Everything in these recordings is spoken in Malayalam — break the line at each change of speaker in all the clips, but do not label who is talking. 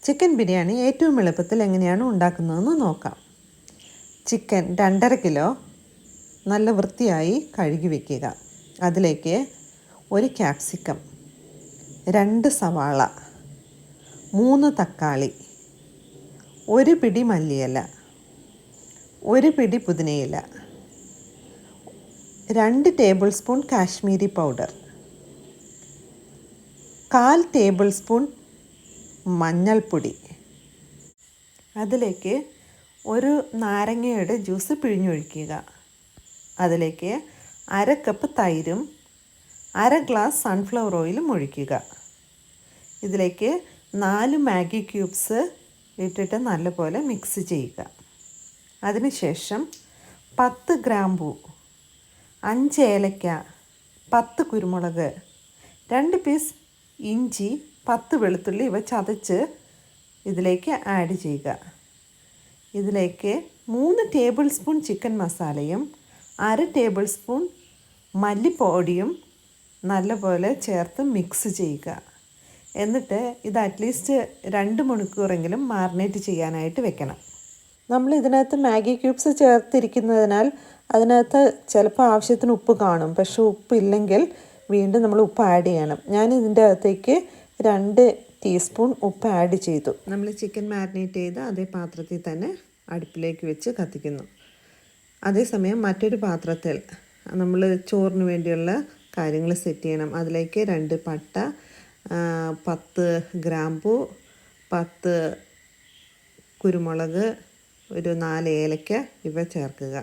ചിക്കൻ ബിരിയാണി ഏറ്റവും എളുപ്പത്തിൽ എങ്ങനെയാണ് ഉണ്ടാക്കുന്നതെന്ന് നോക്കാം. ചിക്കൻ 2.5 കിലോ നല്ല വൃത്തിയായി കഴുകി വയ്ക്കുക. അതിലേക്ക് 1 ക്യാപ്സിക്കം, 2 സവാള, 3 തക്കാളി, 1 പിടി മല്ലിയില, 1 പിടി പുതിനയില, 2 table spoon Kashmiri powder, 1/4 table spoon മഞ്ഞൾപ്പൊടി. അതിലേക്ക് 1 നാരങ്ങയുടെ ജ്യൂസ് പിഴിഞ്ഞൊഴിക്കുക. അതിലേക്ക് 1/2 കപ്പ് തൈരും 1/2 ഗ്ലാസ് സൺഫ്ലവർ ഓയിലും ഒഴിക്കുക. ഇതിലേക്ക് 4 മാഗി ക്യൂബ്സ് ഇട്ടിട്ട് നല്ലപോലെ മിക്സ് ചെയ്യുക. അതിനുശേഷം 10 ഗ്രാമ്പൂ, 5 ഏലക്ക, 10 കുരുമുളക്, 2 പീസ് ഇഞ്ചി, 10 വെളുത്തുള്ളി ഇവ ചതച്ച് ഇതിലേക്ക് ആഡ് ചെയ്യുക. ഇതിലേക്ക് 3 ടേബിൾ സ്പൂൺ ചിക്കൻ മസാലയും 1/2 ടേബിൾ സ്പൂൺ മല്ലിപ്പൊടിയും നല്ലപോലെ ചേർത്ത് മിക്സ് ചെയ്യുക. എന്നിട്ട് ഇത് അറ്റ്ലീസ്റ്റ് 2 മണിക്കൂറെങ്കിലും മാറിനേറ്റ് ചെയ്യാനായിട്ട് വെക്കണം. നമ്മൾ ഇതിനകത്ത് മാഗി ക്യൂബ്സ് ചേർത്തിരിക്കുന്നതിനാൽ അതിനകത്ത് ചിലപ്പോൾ ആവശ്യത്തിന് ഉപ്പ് കാണും. പക്ഷേ ഉപ്പില്ലെങ്കിൽ വീണ്ടും നമ്മൾ ഉപ്പ് ആഡ് ചെയ്യണം. ഞാൻ ഇതിൻ്റെ അകത്തേക്ക് 2 ടീസ്പൂൺ ഉപ്പ് ആഡ് ചെയ്തു. നമ്മൾ ചിക്കൻ മാരിനേറ്റ് ചെയ്ത് അതേ പാത്രത്തിൽ തന്നെ അടുപ്പിലേക്ക് വെച്ച് കത്തിക്കുന്നു. അതേസമയം മറ്റൊരു പാത്രത്തിൽ നമ്മൾ ചോറിന് വേണ്ടിയുള്ള കാര്യങ്ങൾ സെറ്റ് ചെയ്യണം. അതിലേക്ക് 2 പട്ട, 10 ഗ്രാമ്പൂ, 10 കുരുമുളക്, ഒരു 4 ഏലക്ക ഇവ ചേർക്കുക.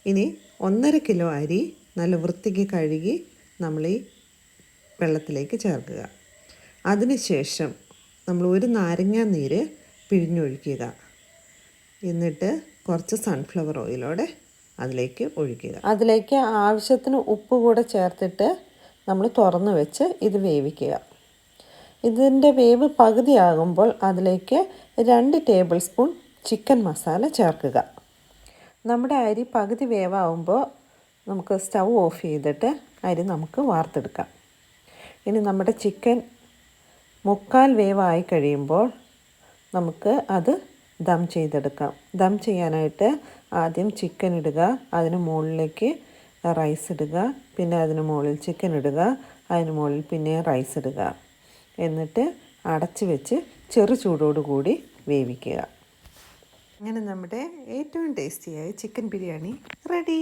ഇനി 1.5 കിലോ അരി നല്ല വൃത്തിക്ക് കഴുകി നമ്മൾ ഈ വെള്ളത്തിലേക്ക് ചേർക്കുക. അതിനുശേഷം നമ്മൾ 1 നാരങ്ങ നീര് പിഴിഞ്ഞൊഴിക്കുക. എന്നിട്ട് കുറച്ച് സൺഫ്ലവർ ഓയിലോടെ അതിലേക്ക് ഒഴിക്കുക. അതിലേക്ക് ആവശ്യത്തിന് ഉപ്പ് കൂടെ ചേർത്തിട്ട് നമ്മൾ തുറന്ന് വെച്ച് ഇത് വേവിക്കുക. ഇതിൻ്റെ വേവ് പകുതിയാകുമ്പോൾ അതിലേക്ക് 2 ടേബിൾ സ്പൂൺ ചിക്കൻ മസാല ചേർക്കുക. നമ്മുടെ അരി പകുതി വേവാകുമ്പോൾ നമുക്ക് സ്റ്റൗ ഓഫ് ചെയ്തിട്ട് അരി നമുക്ക് വാർത്തെടുക്കാം. ഇനി നമ്മുടെ ചിക്കൻ 3/4 വേവായി കഴിയുമ്പോൾ നമുക്ക് അത് ദം ചെയ്തെടുക്കാം. ദം ചെയ്യാനായിട്ട് ആദ്യം ചിക്കൻ ഇടുക, അതിന് മുകളിലേക്ക് റൈസ് ഇടുക, പിന്നെ അതിന് മുകളിൽ ചിക്കൻ ഇടുക, അതിന് മുകളിൽ പിന്നെ റൈസ് ഇടുക. എന്നിട്ട് അടച്ച് വെച്ച് ചെറു ചൂടോട് കൂടി വേവിക്കുക. അങ്ങനെ നമ്മുടെ ഏറ്റവും ടേസ്റ്റിയായ ചിക്കൻ ബിരിയാണി റെഡി.